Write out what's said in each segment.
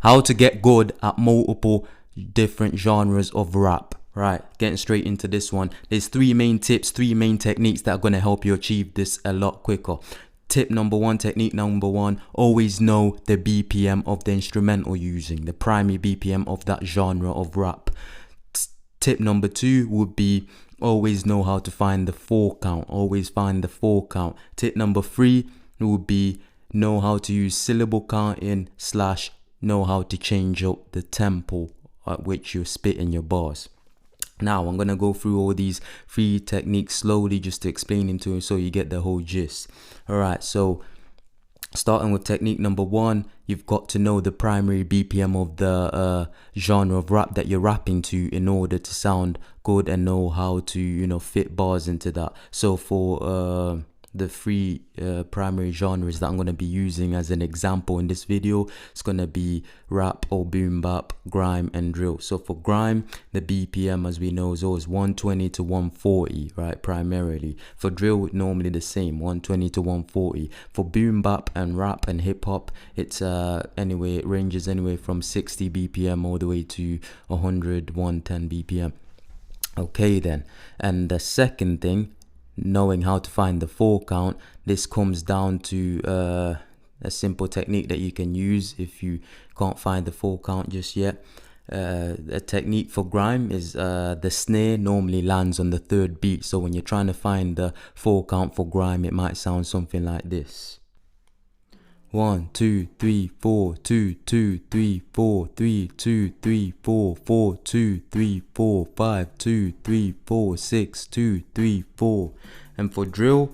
How to get good at multiple different genres of rap. Right, getting straight into this one. There's three main tips, three main techniques that are going to help you achieve this a lot quicker. Tip number one, technique number one, always know the BPM of the instrumental you're using, the primary BPM of that genre of rap. Tip number two would be always know how to find the 4 count, always find the 4 count. Tip number three would be know how to use syllable counting / know how to change up the tempo at which you spit in your bars. Now I'm gonna go through all these 3 techniques slowly just to explain them to you so you get the whole gist. Alright, so starting with technique number one, you've got to know the primary BPM of the genre of rap that you're rapping to in order to sound good and know how to, you know, fit bars into that. So for the 3 primary genres that I'm going to be using as an example in this video, it's going to be rap or boom bap, grime and drill. So for grime, the BPM as we know is always 120 to 140, right, primarily. For drill, normally the same, 120 to 140. For boom bap and rap and hip hop, it's anyway, it ranges anyway from 60 BPM all the way to 100, 110 BPM. Okay then, and the second thing, knowing how to find the 4 count. This comes down to a simple technique that you can use if you can't find the 4 count just yet. A technique for grime is the snare normally lands on the 3rd beat, so when you're trying to find the 4 count for grime, it might sound something like this. 1 2 3 4 2 2 3 4 3 2 3 4 4 2 3 4 5 2 3 4 6 2 3 4. And for drill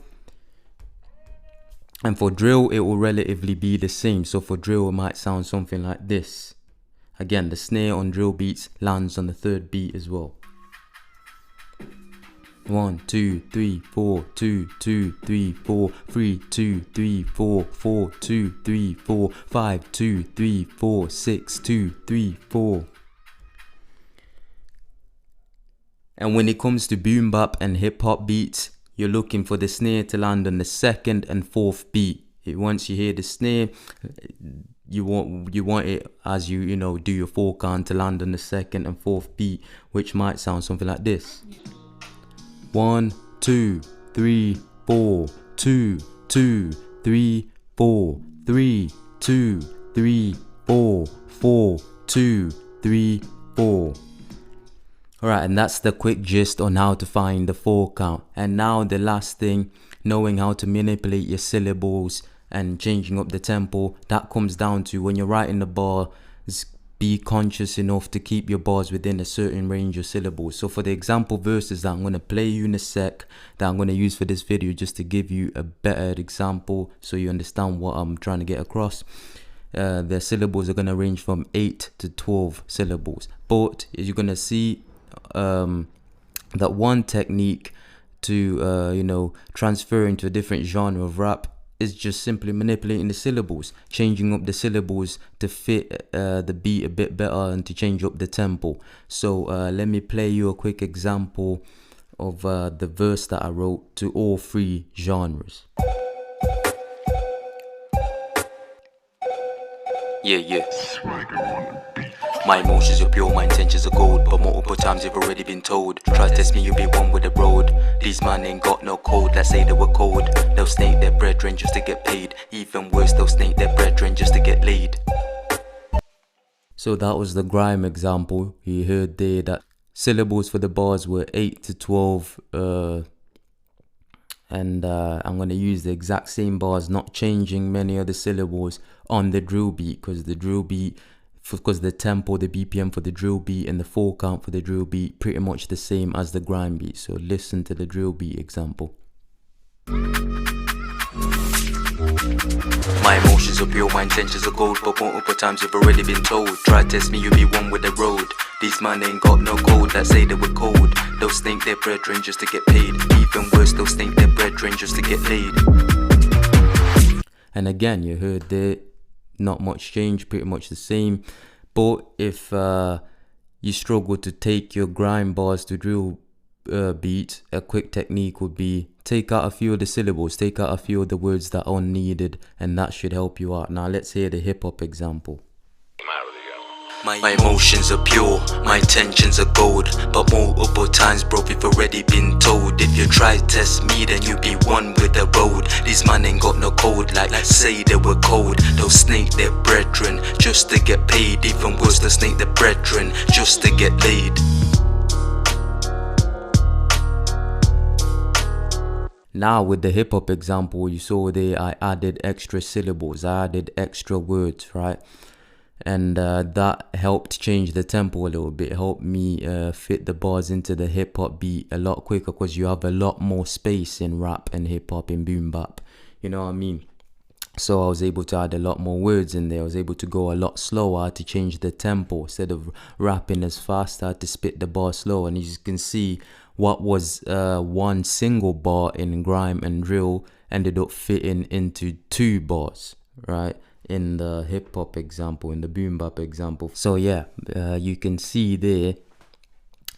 it will relatively be the same. So for drill it might sound something like this. Again, the snare on drill beats lands on the 3rd beat as well. 1 2 3 4 2 2 3 4 3 2 3 4 4 2 3 4 5 2 3 4 6 2 3 4. And when it comes to boom bap and hip hop beats, you're looking for the snare to land on the 2nd and 4th beat. Once you hear the snare, you want it as you know do your 4 count to land on the 2nd and 4th beat, which might sound something like this. 1 2 3 4 2 2 3 4 3 2 3 4 4 2 3 4. Alright, and that's the quick gist on how to find the 4 count. And now the last thing, knowing how to manipulate your syllables and changing up the tempo. That comes down to when you're writing the bar, be conscious enough to keep your bars within a certain range of syllables. So for the example verses that I'm going to play you in a sec, that I'm going to use for this video just to give you a better example so you understand what I'm trying to get across. The syllables are going to range from 8 to 12 syllables. But as you're going to see, that one technique to you know, transfer into a different genre of rap is just simply manipulating the syllables, changing up the syllables to fit the beat a bit better and to change up the tempo. So let me play you a quick example of the verse that I wrote to all 3 genres. Yeah. My emotions are pure, my intentions are gold, but multiple times you've already been told. Try to test me, you'll be one with the road. These man ain't got no code, let's say they were cold. They'll snake their brethren just to get paid. Even worse, they'll snake their brethren just to get laid. So that was the grime example. You heard there that syllables for the bars were 8 to 12. And I'm going to use the exact same bars, not changing many of the syllables on the drill beat, because the drill beat, because the tempo, the BPM for the drill beat and the 4 count for the drill beat pretty much the same as the grime beat. So listen to the drill beat example. My emotions are pure, my intentions are gold, but multiple times you've already been told. Try to test me, you'll be one with the road. These man ain't got no code, that say they were cold. They'll stink their brethren just to get paid. Even worse, they'll stink their brethren just to get laid. And again, you heard there, not much change, pretty much the same. But if you struggle to take your grime bars to drill beat, a quick technique would be take out a few of the syllables, take out a few of the words that are needed, and that should help you out. Now let's hear the hip hop example. My emotions are pure, my intentions are gold. But multiple times, bro, we've already been told, if you try test me, then you be one with the road. These man ain't got no code, like say they were cold. They'll snake their brethren just to get paid. Even worse, they'll snake their brethren just to get laid. Now with the hip hop example you saw there, I added extra syllables, I added extra words, right? And that helped change the tempo a little bit, helped me fit the bars into the hip hop beat a lot quicker, because you have a lot more space in rap and hip hop, in boom bap, you know what I mean? So I was able to add a lot more words in there. I was able to go a lot slower. I had to change the tempo. Instead of rapping as fast, I had to spit the bar slow. And as you can see, what was one single bar in grime and drill ended up fitting into 2 bars, right? In the hip hop example, in the boom bap example. So yeah, you can see there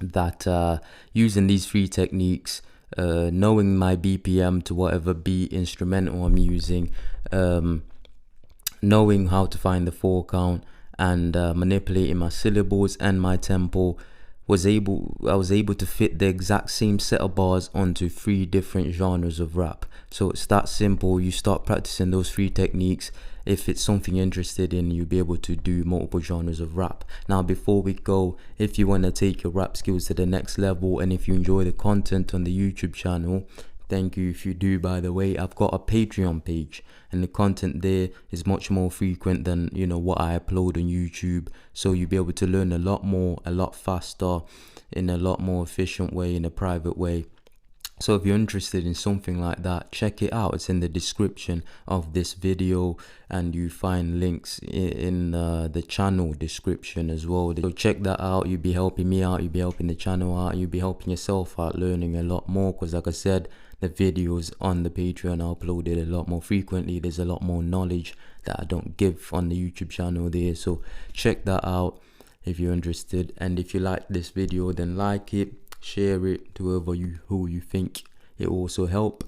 that using these 3 techniques, knowing my BPM to whatever beat instrumental I'm using, knowing how to find the 4 count, and manipulating my syllables and my tempo, I was able to fit the exact same set of bars onto 3 different genres of rap. So it's that simple. You start practicing those 3 techniques. If it's something you're interested in, you'll be able to do multiple genres of rap. Now before we go, if you want to take your rap skills to the next level, and if you enjoy the content on the YouTube channel, thank you if you do, by the way. I've got a Patreon page, and the content there is much more frequent than, you know, what I upload on YouTube. So you'll be able to learn a lot more, a lot faster, in a lot more efficient way, in a private way. So if you're interested in something like that, check it out. It's in the description of this video, and you find links in the channel description as well. So check that out. You'll be helping me out, you'll be helping the channel out, you'll be helping yourself out, learning a lot more, because like I said, the videos on the Patreon are uploaded a lot more frequently. There's a lot more knowledge that I don't give on the YouTube channel there. So check that out if you're interested. And if you like this video, then like it, share it to who you think it also help.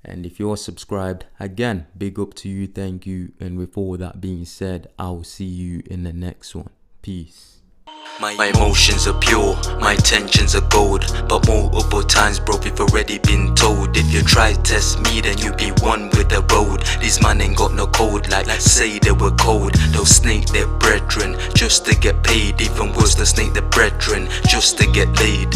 And if you're subscribed, again, big up to you, thank you. And with all that being said, I'll see you in the next one. Peace. My emotions are pure, my intentions are gold. But multiple times, bro, we've already been told, if you try test me, then you be one with the road. These man ain't got no code, like say they were cold. They'll snake their brethren just to get paid. Even worse, they'll snake their brethren just to get laid.